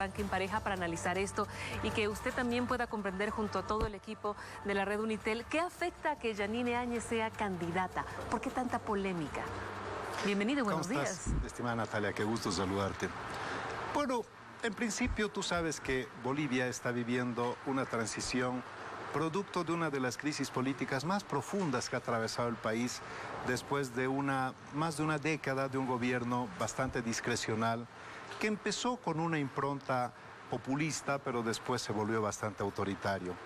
Franklin Pareja para analizar esto y que usted también pueda comprender junto a todo el equipo de la red Unitel qué afecta a que Yanine Áñez sea candidata. ¿Por qué tanta polémica? Bienvenido y buenos días. ¿Cómo estás, estimada Natalia? Qué gusto saludarte. Bueno, en principio tú sabes que Bolivia está viviendo una transición producto de una de las crisis políticas más profundas que ha atravesado el país después de más de una década de un gobierno bastante discrecional que empezó con una impronta populista, pero después se volvió bastante autoritario.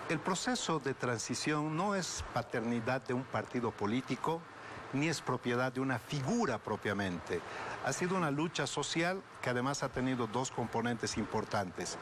El proceso de transición no es paternidad de un partido político, ni es propiedad de una figura propiamente. Ha sido una lucha social que además ha tenido dos componentes importantes: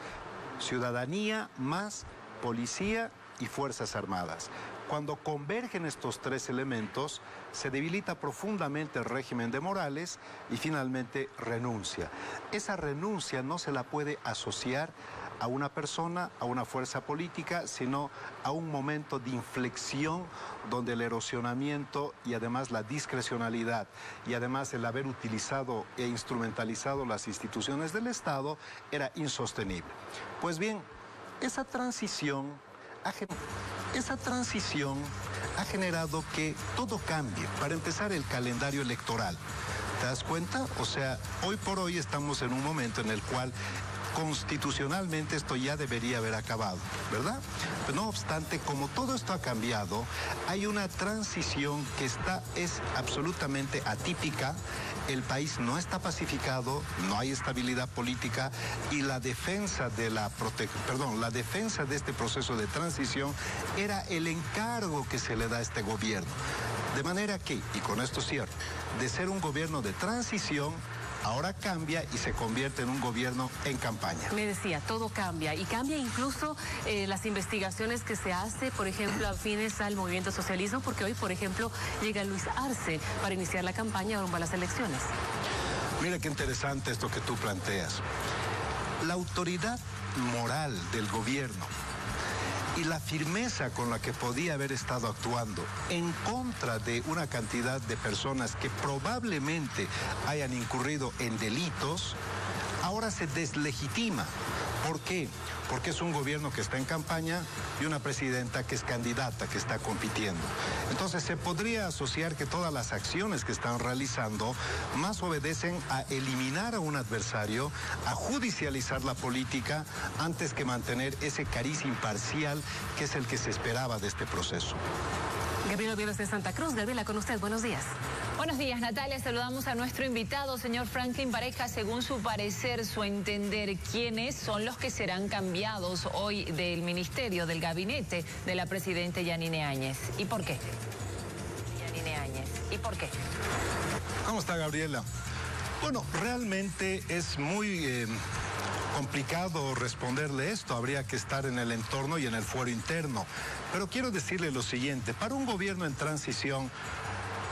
ciudadanía más policía y Fuerzas Armadas. Cuando convergen estos tres elementos, se debilita profundamente el régimen de Morales y finalmente renuncia. Esa renuncia no se la puede asociar a una persona, a una fuerza política, sino a un momento de inflexión donde el erosionamiento y además la discrecionalidad y además el haber utilizado e instrumentalizado las instituciones del Estado era insostenible. Pues bien, esa transición ha generado que todo cambie. Para empezar, el calendario electoral. ¿Te das cuenta? O sea, hoy por hoy estamos en un momento en el cual constitucionalmente esto ya debería haber acabado, ¿verdad? Pero no obstante, como todo esto ha cambiado, hay una transición que es absolutamente atípica. El país no está pacificado, no hay estabilidad política y la defensa de la defensa de este proceso de transición era el encargo que se le da a este gobierno. De manera que, y con esto cierro, de ser un gobierno de transición, ahora cambia y se convierte en un gobierno en campaña. Me decía, todo cambia y cambia incluso las investigaciones que se hace, por ejemplo, afines al movimiento socialismo, porque hoy, por ejemplo, llega Luis Arce para iniciar la campaña rumbo a las elecciones. Mira qué interesante esto que tú planteas. La autoridad moral del gobierno y la firmeza con la que podía haber estado actuando en contra de una cantidad de personas que probablemente hayan incurrido en delitos, ahora se deslegitima. ¿Por qué? Porque es un gobierno que está en campaña y una presidenta que es candidata, que está compitiendo. Entonces se podría asociar que todas las acciones que están realizando más obedecen a eliminar a un adversario, a judicializar la política, antes que mantener ese cariz imparcial que es el que se esperaba de este proceso. Gabriela Vivas de Santa Cruz. Gabriela, con usted, buenos días. Buenos días, Natalia. Saludamos a nuestro invitado, señor Franklin Pareja. Según su parecer, su entender, ¿quiénes son los que serán cambiados hoy del ministerio, del gabinete de la presidenta Yanine Áñez? ¿Y por qué? Yanine Áñez. ¿Y por qué? ¿Cómo está, Gabriela? Bueno, realmente es muy complicado responderle esto. Habría que estar en el entorno y en el fuero interno. Pero quiero decirle lo siguiente: para un gobierno en transición,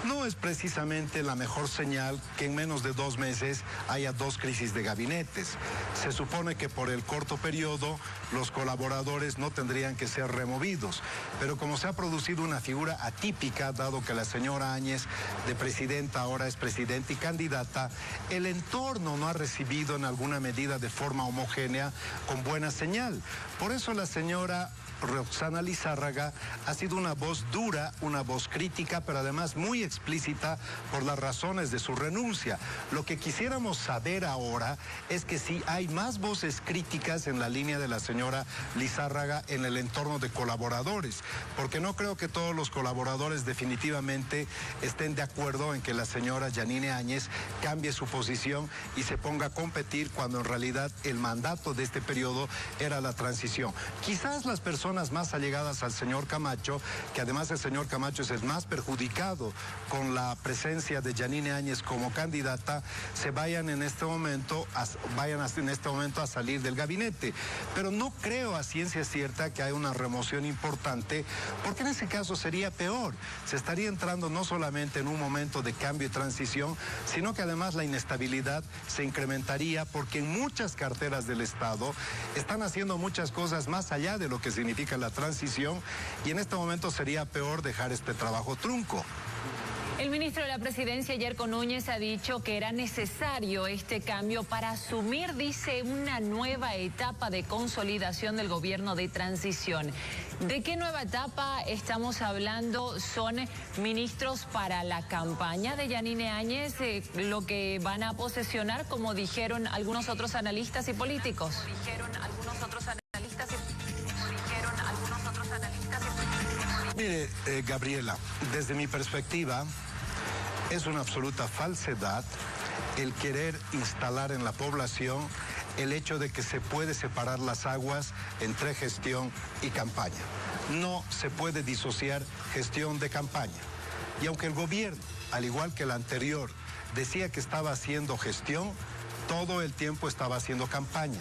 no es precisamente la mejor señal que en menos de 2 meses haya 2 crisis de gabinetes. Se supone que por el corto periodo los colaboradores no tendrían que ser removidos. Pero como se ha producido una figura atípica, dado que la señora Áñez de presidenta ahora es presidenta y candidata, el entorno no ha recibido en alguna medida de forma homogénea con buena señal. Por eso la señora Roxana Lizárraga ha sido una voz dura, una voz crítica, pero además muy explícita por las razones de su renuncia. Lo que quisiéramos saber ahora es que si hay más voces críticas en la línea de la señora Lizárraga en el entorno de colaboradores, porque no creo que todos los colaboradores definitivamente estén de acuerdo en que la señora Yanine Áñez cambie su posición y se ponga a competir cuando en realidad el mandato de este periodo era la transición. Quizás las personas más allegadas al señor Camacho, que además el señor Camacho es el más perjudicado con la presencia de Yanine Áñez como candidata, se vayan en este momento a salir del gabinete. Pero no creo a ciencia cierta que haya una remoción importante, porque en ese caso sería peor. Se estaría entrando no solamente en un momento de cambio y transición, sino que además la inestabilidad se incrementaría, porque en muchas carteras del Estado están haciendo muchas cosas más allá de lo que significa la transición, y en este momento sería peor dejar este trabajo trunco. El ministro de la Presidencia, Yerko Núñez, ha dicho que era necesario este cambio para asumir, dice, una nueva etapa de consolidación del gobierno de transición. ¿De qué nueva etapa estamos hablando? Son ministros para la campaña de Yanine Áñez, lo que van a posesionar, como dijeron algunos otros analistas y políticos. Mire, Gabriela, desde mi perspectiva, es una absoluta falsedad el querer instalar en la población el hecho de que se puede separar las aguas entre gestión y campaña. No se puede disociar gestión de campaña. Y aunque el gobierno, al igual que el anterior, decía que estaba haciendo gestión, todo el tiempo estaba haciendo campaña.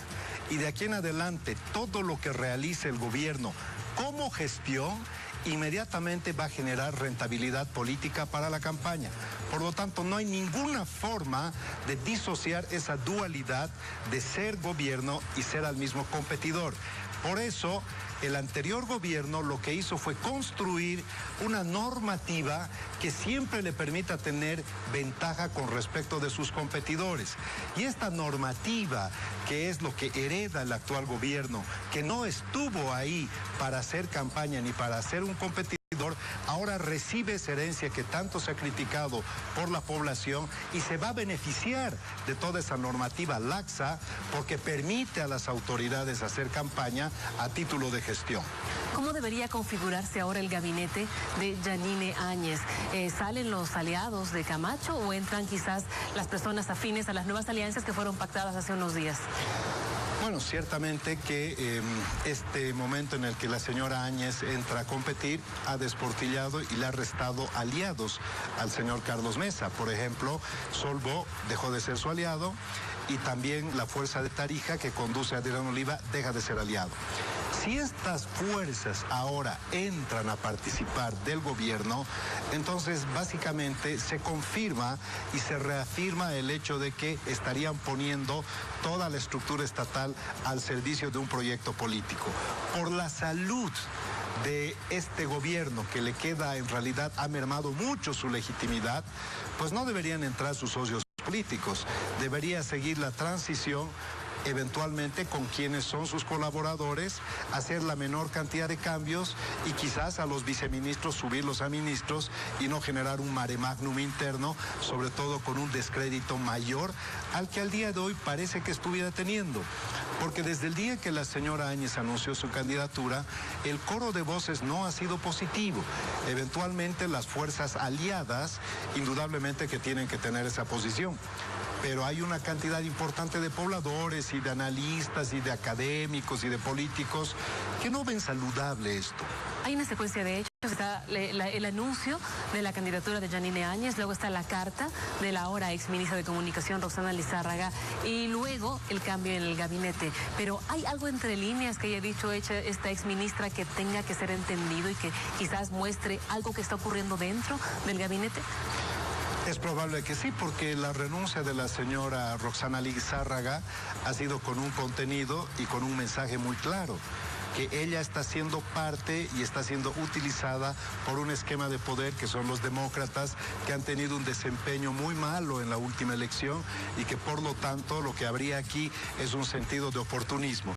Y de aquí en adelante, todo lo que realice el gobierno como gestión, inmediatamente va a generar rentabilidad política para la campaña. Por lo tanto, no hay ninguna forma de disociar esa dualidad de ser gobierno y ser al mismo competidor. Por eso, el anterior gobierno lo que hizo fue construir una normativa que siempre le permita tener ventaja con respecto de sus competidores. Y esta normativa, que es lo que hereda el actual gobierno, que no estuvo ahí para hacer campaña ni para hacer un competidor, ahora recibe esa herencia que tanto se ha criticado por la población y se va a beneficiar de toda esa normativa laxa porque permite a las autoridades hacer campaña a título de gestión. ¿Cómo debería configurarse ahora el gabinete de Yanine Áñez? ¿Salen los aliados de Camacho o entran quizás las personas afines a las nuevas alianzas que fueron pactadas hace unos días? Bueno, ciertamente que este momento en el que la señora Áñez entra a competir ha desportillado y le ha restado aliados al señor Carlos Mesa. Por ejemplo, Solvo dejó de ser su aliado y también la fuerza de Tarija, que conduce a Adrián Oliva, deja de ser aliado. Si estas fuerzas ahora entran a participar del gobierno, entonces básicamente se confirma y se reafirma el hecho de que estarían poniendo toda la estructura estatal al servicio de un proyecto político. Por la salud de este gobierno, que le queda, en realidad ha mermado mucho su legitimidad, pues no deberían entrar sus socios políticos. Debería seguir la transición eventualmente con quienes son sus colaboradores, hacer la menor cantidad de cambios y quizás a los viceministros subirlos a ministros y no generar un mare magnum interno, sobre todo con un descrédito mayor al que al día de hoy parece que estuviera teniendo. Porque desde el día que la señora Áñez anunció su candidatura, el coro de voces no ha sido positivo. Eventualmente las fuerzas aliadas, indudablemente que tienen que tener esa posición. Pero hay una cantidad importante de pobladores y de analistas y de académicos y de políticos que no ven saludable esto. Hay una secuencia de hechos. Está el anuncio de la candidatura de Yanine Áñez, luego está la carta de la ahora exministra de Comunicación, Roxana Lizárraga, y luego el cambio en el gabinete. Pero ¿hay algo entre líneas que haya dicho esta exministra que tenga que ser entendido y que quizás muestre algo que está ocurriendo dentro del gabinete? Es probable que sí, porque la renuncia de la señora Roxana Lizárraga ha sido con un contenido y con un mensaje muy claro, que ella está siendo parte y está siendo utilizada por un esquema de poder que son los demócratas, que han tenido un desempeño muy malo en la última elección y que por lo tanto lo que habría aquí es un sentido de oportunismo.